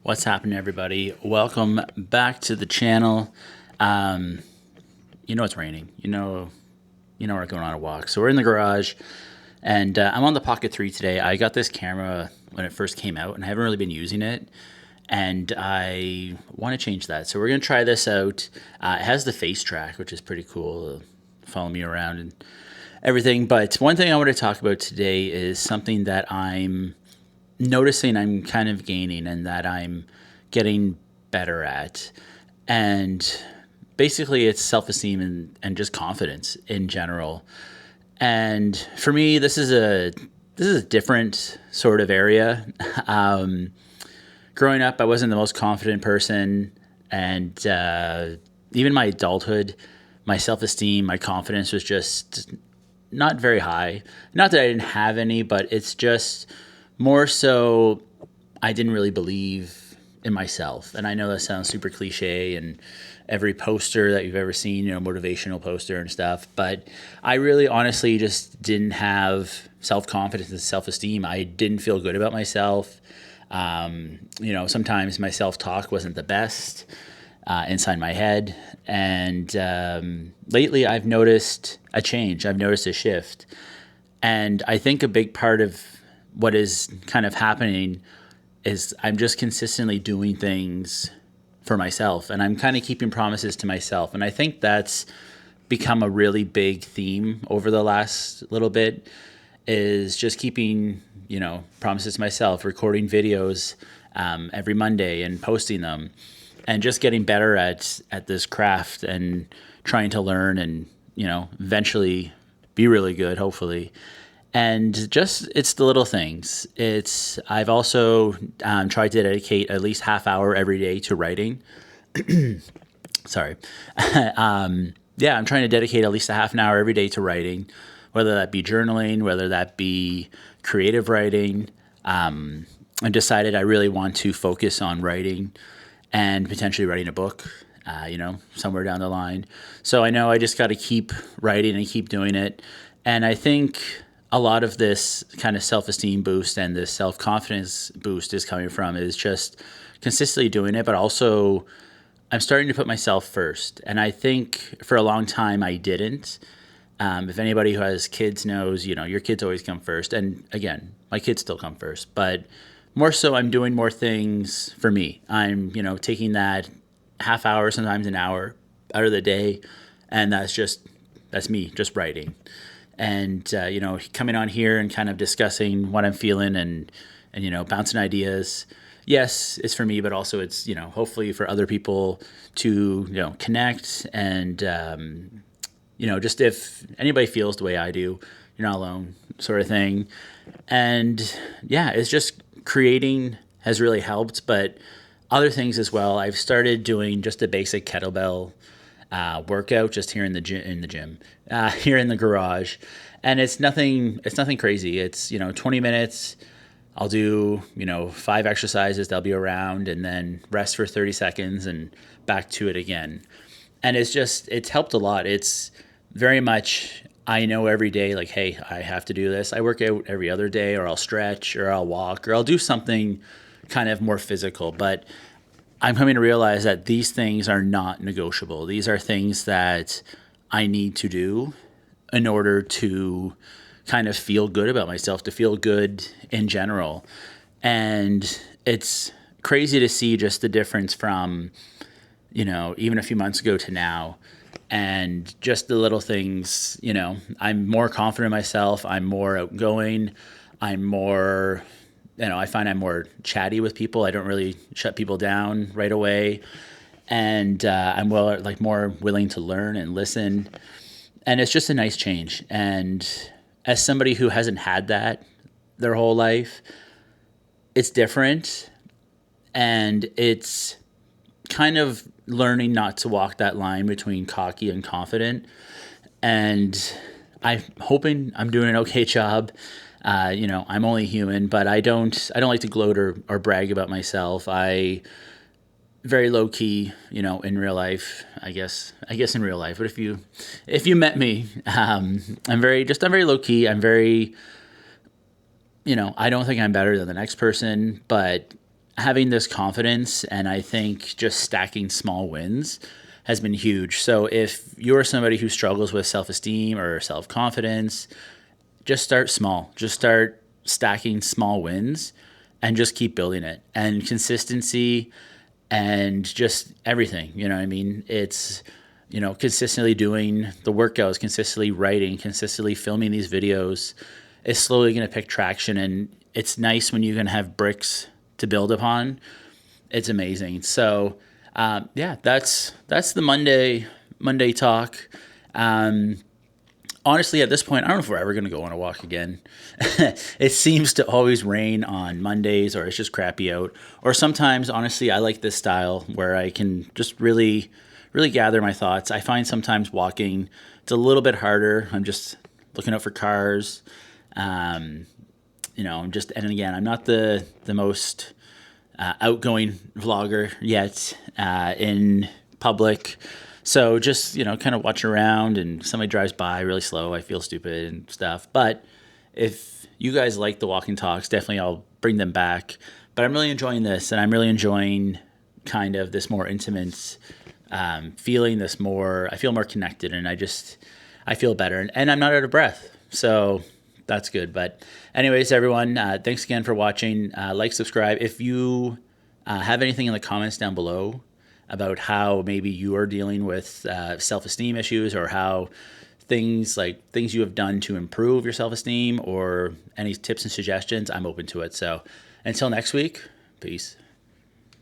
What's happening, everybody? Welcome back to the channel. Um, it's raining. We're going on a walk. So we're in the garage, and I'm on the Pocket 3 today. I got this camera when it first came out, and I haven't really been using it, and I want to change that. So we're going to try this out. It has the face track, which is pretty cool. Follow me around and everything. But one thing I want to talk about today is something that I'm noticing I'm kind of gaining and that I'm getting better at. And basically, it's self esteem and just confidence in general. And for me, this is a different sort of area. Um, Growing up, I wasn't the most confident person, and even my adulthood, my self esteem, my confidence was just not very high. Not that I didn't have any, but it's just more so I didn't really believe in myself. And I know that sounds super cliche and every poster that you've ever seen, motivational poster and stuff, but I really honestly just didn't have self-confidence and self-esteem. I didn't feel good about myself. Sometimes my self-talk wasn't the best inside my head. And lately I've noticed a change. I've noticed a shift. And I think a big part of what is kind of happening is I'm just consistently doing things for myself, and I'm kind of keeping promises to myself. And I think that's become a really big theme over the last little bit, is just keeping, promises to myself, recording videos every Monday and posting them, and just getting better at this craft and trying to learn and, eventually be really good, hopefully. And just it's the little things. I've also tried to dedicate at least half hour every day to writing. Sorry. Yeah, I'm trying to dedicate at least a half an hour every day to writing, whether that be journaling, whether that be creative writing. I decided I really want to focus on writing and potentially writing a book, somewhere down the line. So I know I just got to keep writing and keep doing it. And I think a lot of this kind of self-esteem boost and this self-confidence boost is just consistently doing it, but also I'm starting to put myself first. And I think for a long time I didn't. If anybody who has kids knows, your kids always come first. And again, my kids still come first, but more so I'm doing more things for me. I'm, taking that half hour, sometimes an hour out of the day. And that's me just writing. And, coming on here and kind of discussing what I'm feeling and bouncing ideas. Yes, it's for me, but also it's, hopefully for other people to, connect and, just if anybody feels the way I do, you're not alone sort of thing. And yeah, it's just creating has really helped, but other things as well. I've started doing just a basic kettlebell workout just here in the gym, here in the garage, and it's nothing crazy. It's 20 minutes. I'll do 5 exercises. They'll be around, and then rest for 30 seconds and back to it again. And it's helped a lot. It's very much I know every day, like, hey, I have to do this. I work out every other day, or I'll stretch, or I'll walk, or I'll do something kind of more physical. But I'm coming to realize that these things are not negotiable. These are things that I need to do in order to kind of feel good about myself, to feel good in general. And it's crazy to see just the difference from, even a few months ago to now. And just the little things, I'm more confident in myself. I'm more outgoing. I'm more I find I'm more chatty with people. I don't really shut people down right away, and I'm more willing to learn and listen. And it's just a nice change. And as somebody who hasn't had that their whole life, it's different, and it's kind of learning not to walk that line between cocky and confident. And I'm hoping I'm doing an okay job. I'm only human, but I don't like to gloat or brag about myself. I very low key, in real life, I guess in real life. But if you met me, I'm very low key. I'm very, I don't think I'm better than the next person, but having this confidence, and I think just stacking small wins has been huge. So if you're somebody who struggles with self-esteem or self-confidence, just start small. Just start stacking small wins and just keep building it. And consistency and just everything, you know what I mean? It's, consistently doing the workouts, consistently writing, consistently filming these videos is slowly going to pick traction. And it's nice when you can have bricks to build upon. It's amazing. So, yeah, that's the Monday talk. Um, Honestly, at this point, I don't know if we're ever going to go on a walk again. It seems to always rain on Mondays, or it's just crappy out. Or sometimes, honestly, I like this style where I can just really, really gather my thoughts. I find sometimes walking, it's a little bit harder. I'm just looking out for cars. Um, and again, I'm not the most outgoing vlogger yet in public. So just, kind of watch around, and somebody drives by really slow, I feel stupid and stuff. But if you guys like the walking talks, definitely I'll bring them back. But I'm really enjoying this, and I'm really enjoying kind of this more intimate feeling, I feel more connected, and I feel better, and I'm not out of breath. So that's good. But anyways, everyone, thanks again for watching. Like, subscribe. If you have anything in the comments down below about how maybe you are dealing with self-esteem issues, or how things you have done to improve your self-esteem, or any tips and suggestions, I'm open to it. So until next week, peace.